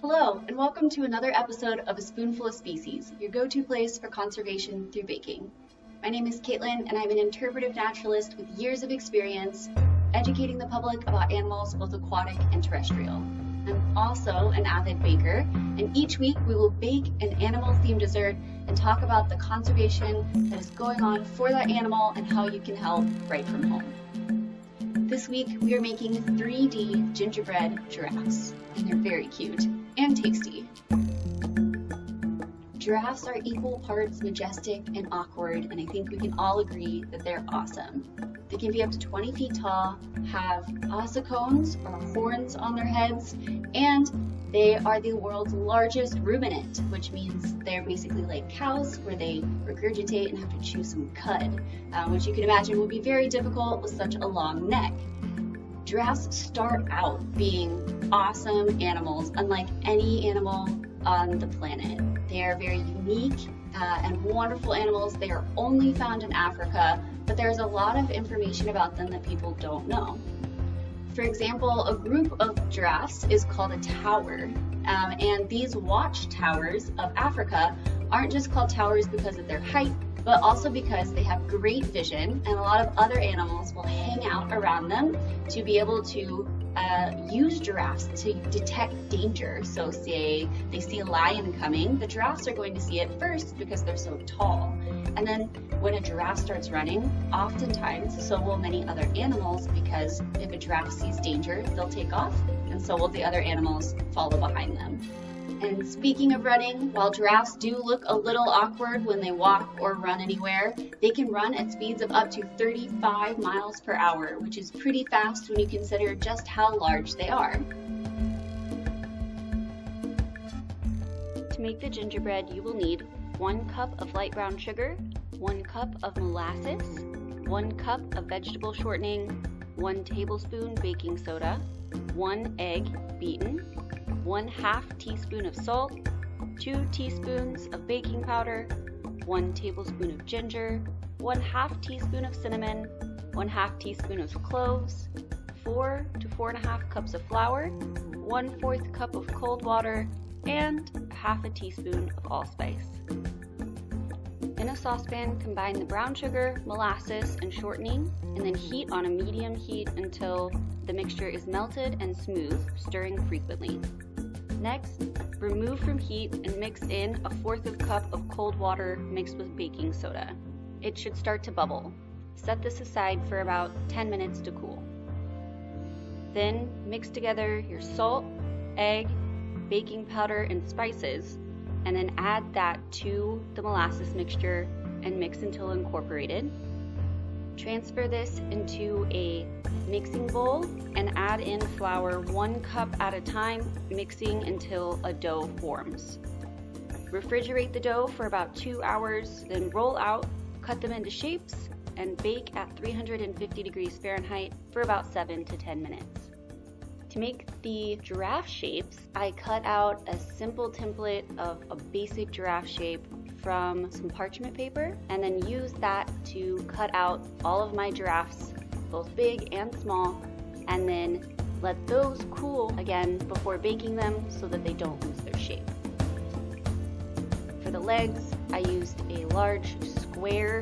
Hello, and welcome to another episode of A Spoonful of Species, your go-to place for conservation through baking. My name is Caitlin, and I'm an interpretive naturalist with years of experience educating the public about animals, both aquatic and terrestrial. I'm also an avid baker, and each week we will bake an animal-themed dessert and talk about the conservation that is going on for that animal and how you can help right from home. This week we are making 3D gingerbread giraffes, and they're very cute and tasty. Giraffes are equal parts majestic and awkward, and I think we can all agree that they're awesome. They can be up to 20 feet tall, have ossicones or horns on their heads, and they are the world's largest ruminant, which means they're basically like cows where they regurgitate and have to chew some cud, which you can imagine would be very difficult with such a long neck. Giraffes start out being awesome animals, unlike any animal on the planet. They are very unique and wonderful animals. They are only found in Africa, but there's a lot of information about them that people don't know. For example, a group of giraffes is called a tower, and these watchtowers of Africa aren't just called towers because of their height, but also because they have great vision, and a lot of other animals will hang out around them to be able to use giraffes to detect danger. So say they see a lion coming, the giraffes are going to see it first because they're so tall. And then when a giraffe starts running, oftentimes so will many other animals, because if a giraffe sees danger, they'll take off, and so will the other animals follow behind them. And speaking of running, while giraffes do look a little awkward when they walk or run anywhere, they can run at speeds of up to 35 miles per hour, which is pretty fast when you consider just how large they are. To make the gingerbread, you will need 1 cup of light brown sugar, 1 cup of molasses, 1 cup of vegetable shortening, 1 tablespoon baking soda, 1 egg beaten, 1/2 teaspoon of salt, 2 teaspoons of baking powder, 1 tablespoon of ginger, 1/2 teaspoon of cinnamon, 1/2 teaspoon of cloves, 4 to 4.5 cups of flour, 1/4 cup of cold water, and 1/2 teaspoon of allspice. In a saucepan, combine the brown sugar, molasses, and shortening, and then heat on a medium heat until the mixture is melted and smooth, stirring frequently. Next, remove from heat and mix in 1/4 cup of cold water mixed with baking soda. It should start to bubble. Set this aside for about 10 minutes to cool. Then mix together your salt, egg, baking powder, and spices, and then add that to the molasses mixture and mix until incorporated. Transfer this into a mixing bowl and add in flour 1 cup at a time, mixing until a dough forms. Refrigerate the dough for about 2 hours, then roll out, cut them into shapes, and bake at 350 degrees Fahrenheit for about 7 to 10 minutes. To make the giraffe shapes, I cut out a simple template of a basic giraffe shape from some parchment paper, and then use that to cut out all of my giraffes, both big and small, and then let those cool again before baking them so that they don't lose their shape. For the legs, I used a large square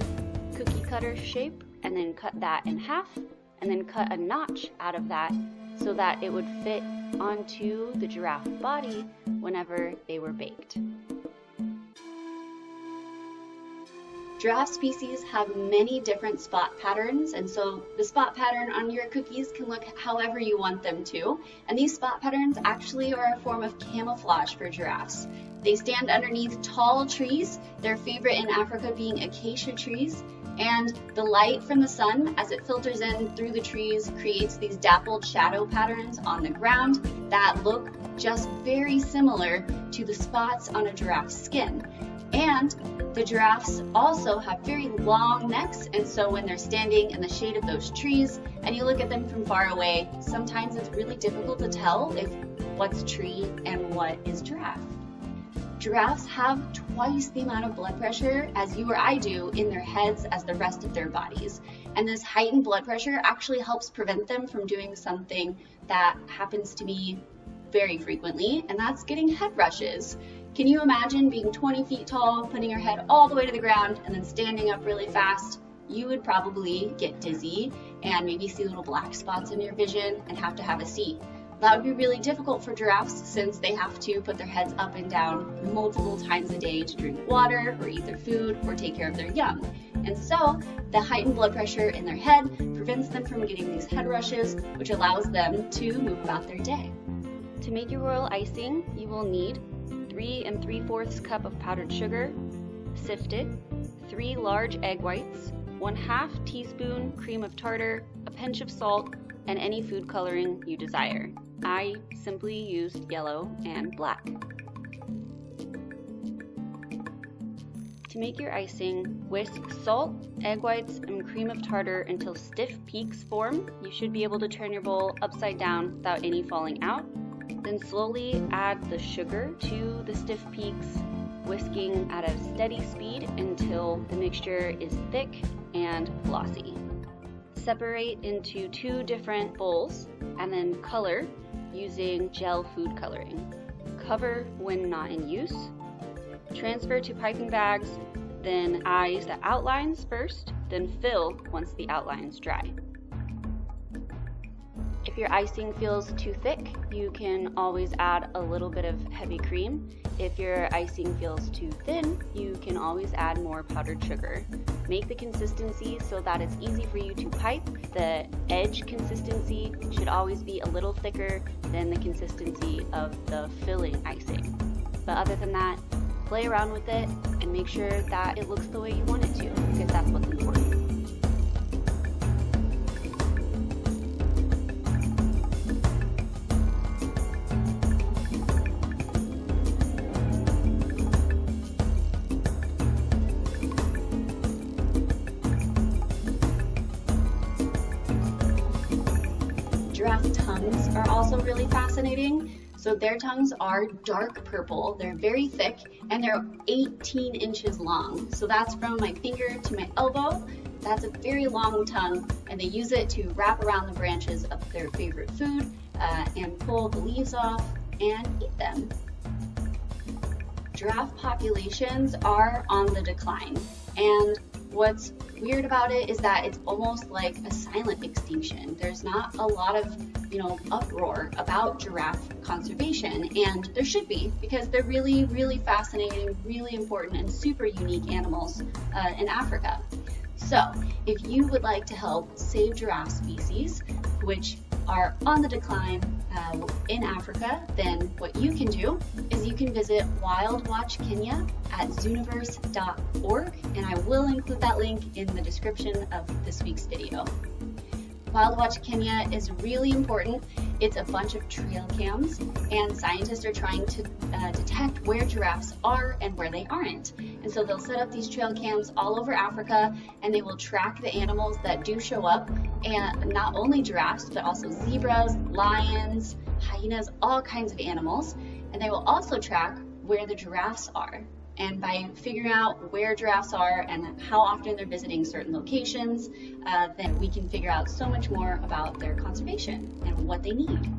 cookie cutter shape, and then cut that in half, and then cut a notch out of that so that it would fit onto the giraffe body whenever they were baked. Giraffe species have many different spot patterns, and so the spot pattern on your cookies can look however you want them to. And these spot patterns actually are a form of camouflage for giraffes. They stand underneath tall trees, their favorite in Africa being acacia trees, and the light from the sun as it filters in through the trees creates these dappled shadow patterns on the ground that look just very similar to the spots on a giraffe's skin. And the giraffes also have very long necks, and so when they're standing in the shade of those trees and you look at them from far away, sometimes it's really difficult to tell if what's tree and what is giraffe. Giraffes have twice the amount of blood pressure as you or I do in their heads as the rest of their bodies. And this heightened blood pressure actually helps prevent them from doing something that happens to be very frequently, and that's getting head rushes. Can you imagine being 20 feet tall, putting your head all the way to the ground, and then standing up really fast? You would probably get dizzy and maybe see little black spots in your vision and have to have a seat. That would be really difficult for giraffes since they have to put their heads up and down multiple times a day to drink water or eat their food or take care of their young. And so the heightened blood pressure in their head prevents them from getting these head rushes, which allows them to move about their day. To make your royal icing, you will need 3 3/4 cup of powdered sugar, sifted, 3 large egg whites, 1/2 teaspoon cream of tartar, a pinch of salt, and any food coloring you desire. I simply used yellow and black. To make your icing, whisk salt, egg whites, and cream of tartar until stiff peaks form. You should be able to turn your bowl upside down without any falling out. Then slowly add the sugar to the stiff peaks, whisking at a steady speed until the mixture is thick and glossy. Separate into 2 different bowls and then color using gel food coloring. Cover when not in use. Transfer to piping bags, then eyes the outlines first, then fill once the outlines dry. If your icing feels too thick, you can always add a little bit of heavy cream. If your icing feels too thin, you can always add more powdered sugar. Make the consistency so that it's easy for you to pipe. The edge consistency should always be a little thicker than the consistency of the filling icing. But other than that, play around with it and make sure that it looks the way you want it to, because that's what's important. Giraffe tongues are also really fascinating. So their tongues are dark purple, they're very thick, and they're 18 inches long. So that's from my finger to my elbow. That's a very long tongue, and they use it to wrap around the branches of their favorite food and pull the leaves off and eat them. Giraffe populations are on the decline, and what's weird about it is that it's almost like a silent extinction. There's not a lot of, uproar about giraffe conservation, and there should be, because they're really, really fascinating, really important, and super unique animals in Africa. So if you would like to help save giraffe species, which are on the decline in Africa, then what you can do is you can visit Wild Watch Kenya at zooniverse.org, and I will include that link in the description of this week's video. Wild Watch Kenya is really important. It's a bunch of trail cams, and scientists are trying to detect where giraffes are and where they aren't. And so they'll set up these trail cams all over Africa, and they will track the animals that do show up, and not only giraffes, but also zebras, lions, hyenas, all kinds of animals. And they will also track where the giraffes are. And by figuring out where giraffes are and how often they're visiting certain locations, then we can figure out so much more about their conservation and what they need.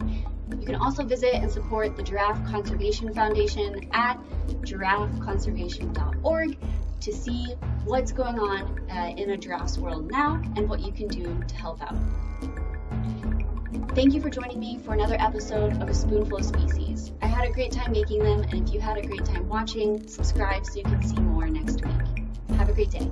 You can also visit and support the Giraffe Conservation Foundation at giraffeconservation.org to see what's going on in a giraffe's world now and what you can do to help out. Thank you for joining me for another episode of A Spoonful of Species. I had a great time making them, and if you had a great time watching, subscribe so you can see more next week. Have a great day.